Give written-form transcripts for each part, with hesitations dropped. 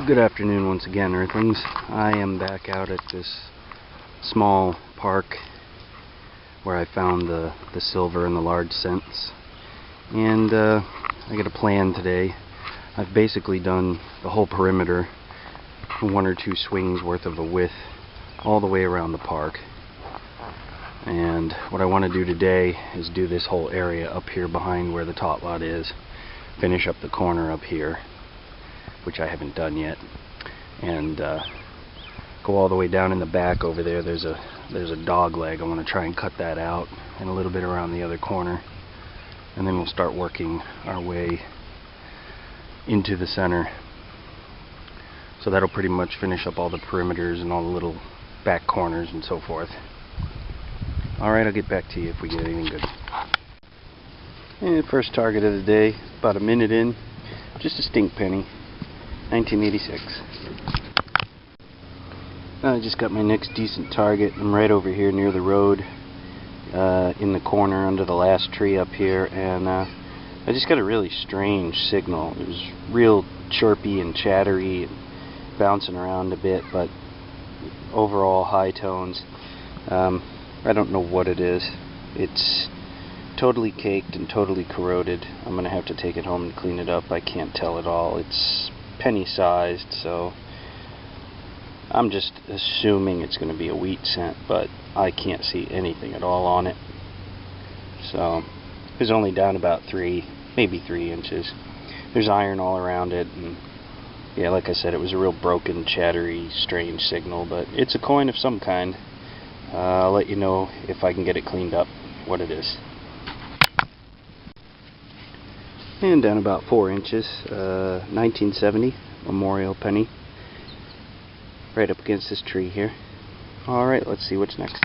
Good afternoon once again, Earthlings. I am back out at this small park where I found the silver and the large cents. And I got a plan today. I've basically done the whole perimeter, one or two swings worth of a width, all the way around the park. And what I want to do today is do this whole area up here behind where the tot lot is, finish up the corner up here, which I haven't done yet, and go all the way down in the back over there. There's a dog leg. I want to try and cut that out, and a little bit around the other corner, and then we'll start working our way into the center. So that'll pretty much finish up all the perimeters and all the little back corners and so forth. Alright, I'll get back to you if we get anything good. And first target of the day, about a minute in, just a stink penny. 1986. I just got my next decent target. I'm right over here near the road, in the corner under the last tree up here, and I just got a really strange signal. It was real chirpy and chattery and bouncing around a bit, but overall high tones. I don't know what it is. It's totally caked and totally corroded. I'm going to have to take it home and clean it up. I can't tell at all. It's penny sized, so I'm just assuming it's going to be a wheat cent, but I can't see anything at all on it. So it was only down about maybe 3 inches. There's iron all around it, and yeah, like I said, it was a real broken, chattery, strange signal, but it's a coin of some kind. I'll let you know if I can get it cleaned up what it is. And down about 4 inches, 1970 memorial penny, right up against this tree here. Alright, let's see what's next.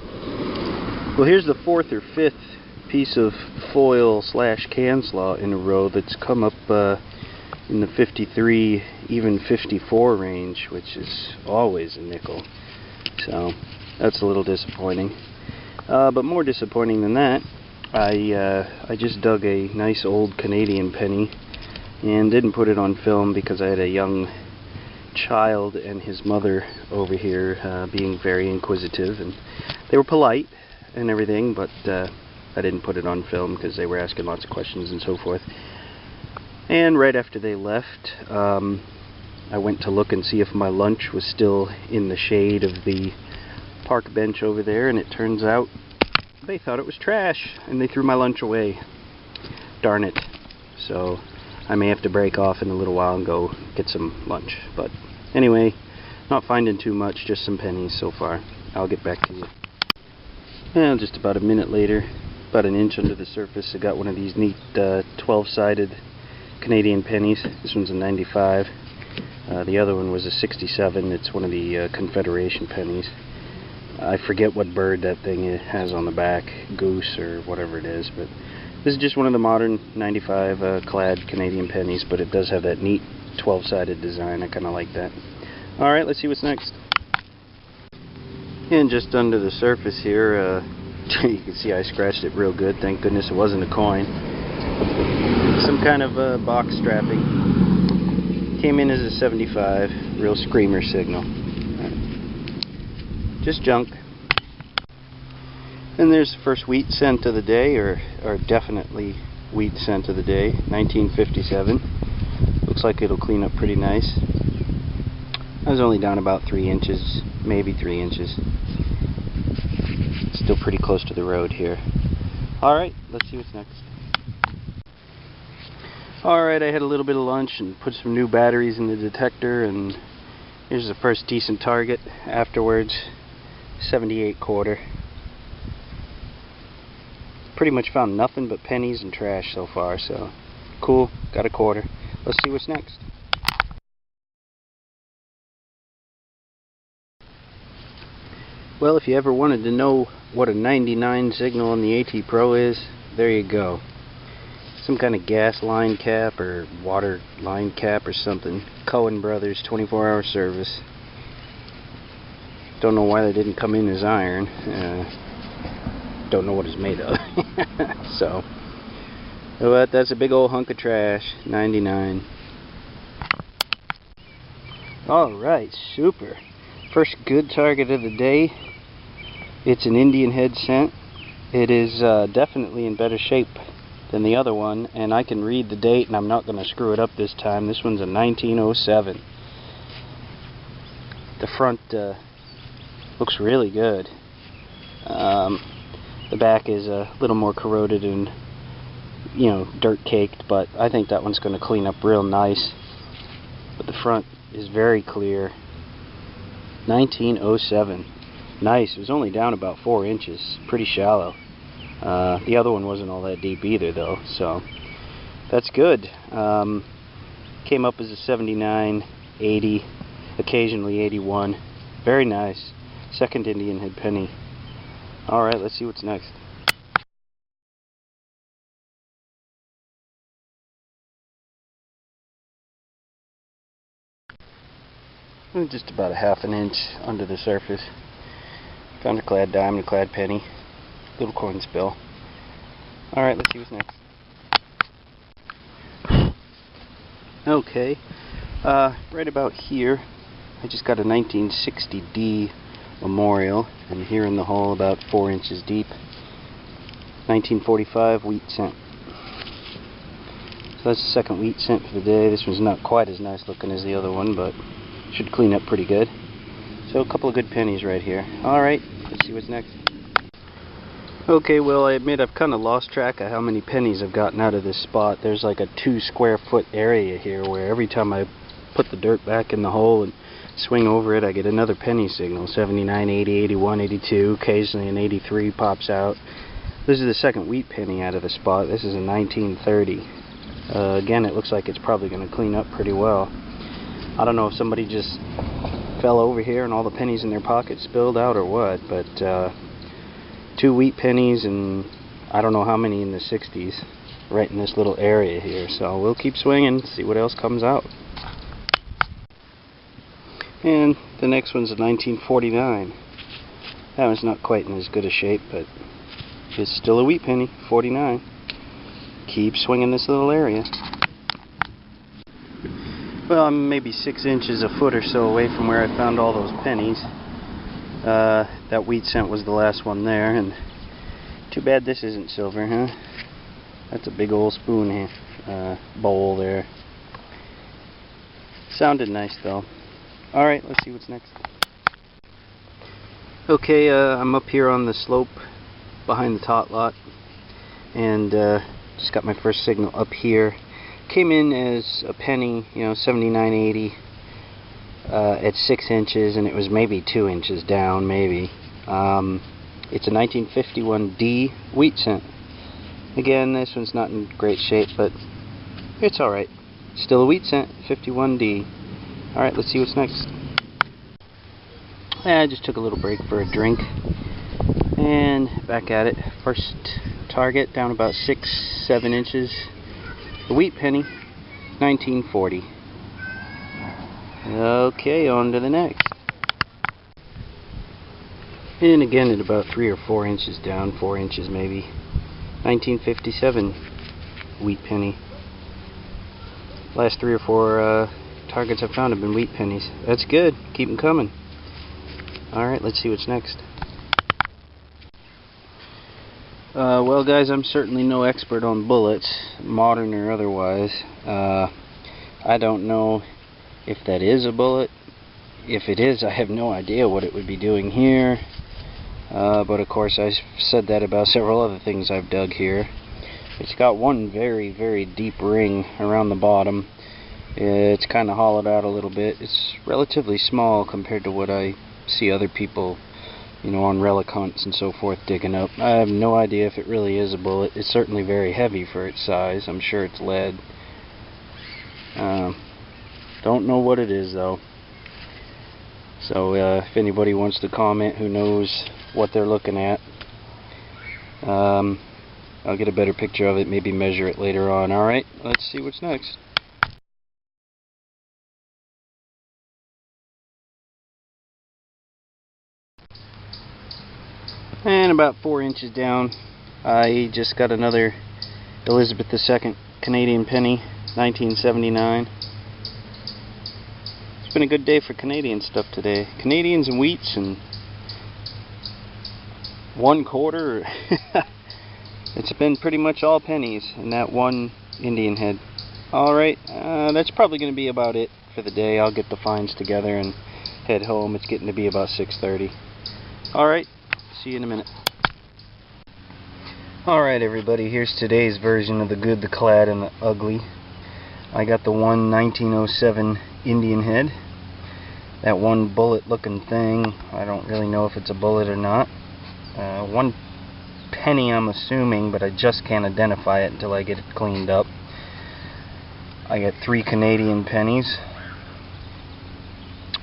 Well, here's the 4th or 5th piece of foil / can slaw in a row that's come up in the 53, even 54 range, which is always a nickel. So that's a little disappointing. But more disappointing than that, I just dug a nice old Canadian penny and didn't put it on film because I had a young child and his mother over here being very inquisitive, and they were polite and everything, but I didn't put it on film because they were asking lots of questions and so forth. And right after they left, I went to look and see if my lunch was still in the shade of the park bench over there, and it turns out they thought it was trash and they threw my lunch away. Darn it. So I may have to break off in a little while and go get some lunch. But anyway, not finding too much, just some pennies so far. I'll get back to you. Well, just about a minute later, about an inch under the surface, I got one of these neat 12-sided Canadian pennies. This one's a 95. The other one was a 67. It's one of the Confederation pennies. I forget what bird that thing has on the back, goose or whatever it is, but this is just one of the modern 95 clad Canadian pennies, but it does have that neat 12-sided design. I kind of like that. Alright, let's see what's next. And just under the surface here, you can see I scratched it real good. Thank goodness it wasn't a coin. Some kind of box strapping. Came in as a 75, real screamer signal. Just junk. And there's the first wheat cent of the day, or definitely wheat cent of the day, 1957. Looks like it'll clean up pretty nice. I was only down about 3 inches, maybe 3 inches. Still pretty close to the road here. Alright, let's see what's next. Alright, I had a little bit of lunch and put some new batteries in the detector, and here's the first decent target afterwards. 78 quarter. Pretty much found nothing but pennies and trash so far, so cool, got a quarter. Let's see what's next. Well, if you ever wanted to know what a 99 signal on the AT Pro is, there you go. Some kind of gas line cap or water line cap or something. Cohen Brothers 24-hour service. Don't know why they didn't come in as iron. Don't know what it's made of. So, but that's a big old hunk of trash. 99. Alright, super. First good target of the day. It's an Indian head cent. It is definitely in better shape than the other one, and I can read the date, and I'm not going to screw it up this time. This one's a 1907. The front looks really good. The back is a little more corroded and, you know, dirt caked, but I think that one's going to clean up real nice. But the front is very clear. 1907. Nice. It was only down about 4 inches. Pretty shallow. The other one wasn't all that deep either, though, so that's good. Came up as a 79, 80, occasionally 81. Very nice. Second Indian head penny. Alright, let's see what's next. Just about a half an inch under the surface. Found a clad diamond, a clad penny. Little coin spill. Alright, let's see what's next. Okay, right about here, I just got a 1960D memorial, and here in the hole about 4 inches deep. 1945 wheat cent. So that's the second wheat cent for the day. This one's not quite as nice looking as the other one, but should clean up pretty good. So a couple of good pennies right here. Alright, let's see what's next. Okay, well, I admit I've kind of lost track of how many pennies I've gotten out of this spot. There's like a 2 square foot area here where every time I put the dirt back in the hole and swing over it, I get another penny signal. 79, 80, 81, 82, occasionally an 83 pops out. This is the second wheat penny out of the spot. This is a 1930. Again, it looks like it's probably going to clean up pretty well. I don't know if somebody just fell over here and all the pennies in their pocket spilled out or what, but 2 wheat pennies and I don't know how many in the 60s right in this little area here. So we'll keep swinging, see what else comes out. And the next one's a 1949. That one's not quite in as good a shape, but it's still a wheat penny, 49. Keep swinging this little area. Well, I'm maybe 6 inches, a foot or so away from where I found all those pennies. That wheat cent was the last one there, and too bad this isn't silver, huh? That's a big old spoon here, bowl there. Sounded nice though. Alright, let's see what's next. Okay, I'm up here on the slope behind the tot lot, and just got my first signal up here. Came in as a penny, you know, 79.80 at 6 inches, and it was maybe 2 inches down, maybe. It's a 1951D wheat cent. Again, this one's not in great shape, but it's alright. Still a wheat cent, 51D. Alright, let's see what's next. I just took a little break for a drink, and back at it. First target down about 6-7 inches. The wheat penny, 1940. Okay, on to the next. And again at about 3 or 4 inches down, 4 inches maybe. 1957 wheat penny. Last 3 or 4 targets I've found have been wheat pennies. That's good. Keep them coming. Alright, let's see what's next. Well guys, I'm certainly no expert on bullets, modern or otherwise. I don't know if that is a bullet. If it is, I have no idea what it would be doing here. But of course I've said that about several other things I've dug here. It's got one very, very deep ring around the bottom. It's kind of hollowed out a little bit. It's relatively small compared to what I see other people, you know, on relic hunts and so forth digging up. I have no idea if it really is a bullet. It's certainly very heavy for its size. I'm sure it's lead. Don't know what it is though. So if anybody wants to comment who knows what they're looking at, I'll get a better picture of it, maybe measure it later on. Alright, let's see what's next. And about 4 inches down, I just got another Elizabeth II Canadian penny, 1979. It's been a good day for Canadian stuff today. Canadians and wheats and 1/4. It's been pretty much all pennies in that one Indian head. Alright, that's probably going to be about it for the day. I'll get the finds together and head home. It's getting to be about 6:30. Alright, see you in a minute. Alright everybody, here's today's version of the good, the clad, and the ugly. I got the one 1907 Indian head. That one bullet looking thing, I don't really know if it's a bullet or not. 1 penny I'm assuming, but I just can't identify it until I get it cleaned up. I got 3 Canadian pennies,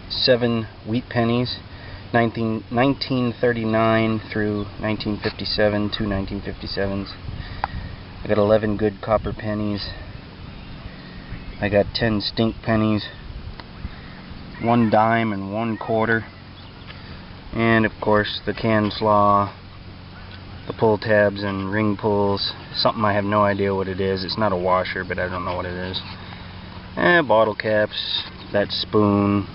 7 wheat pennies, 1939 through 1957, 2 1957s. I got 11 good copper pennies. I got 10 stink pennies, 1 dime and 1/4, and of course the can slaw, the pull tabs and ring pulls, something I have no idea what it is. It's not a washer, but I don't know what it is. And bottle caps, that spoon,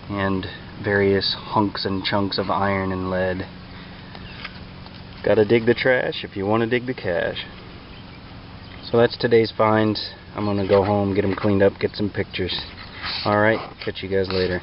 and various hunks and chunks of iron and lead. Gotta dig the trash if you want to dig the cash. So that's today's finds. I'm gonna go home, get them cleaned up, get some pictures. Alright, catch you guys later.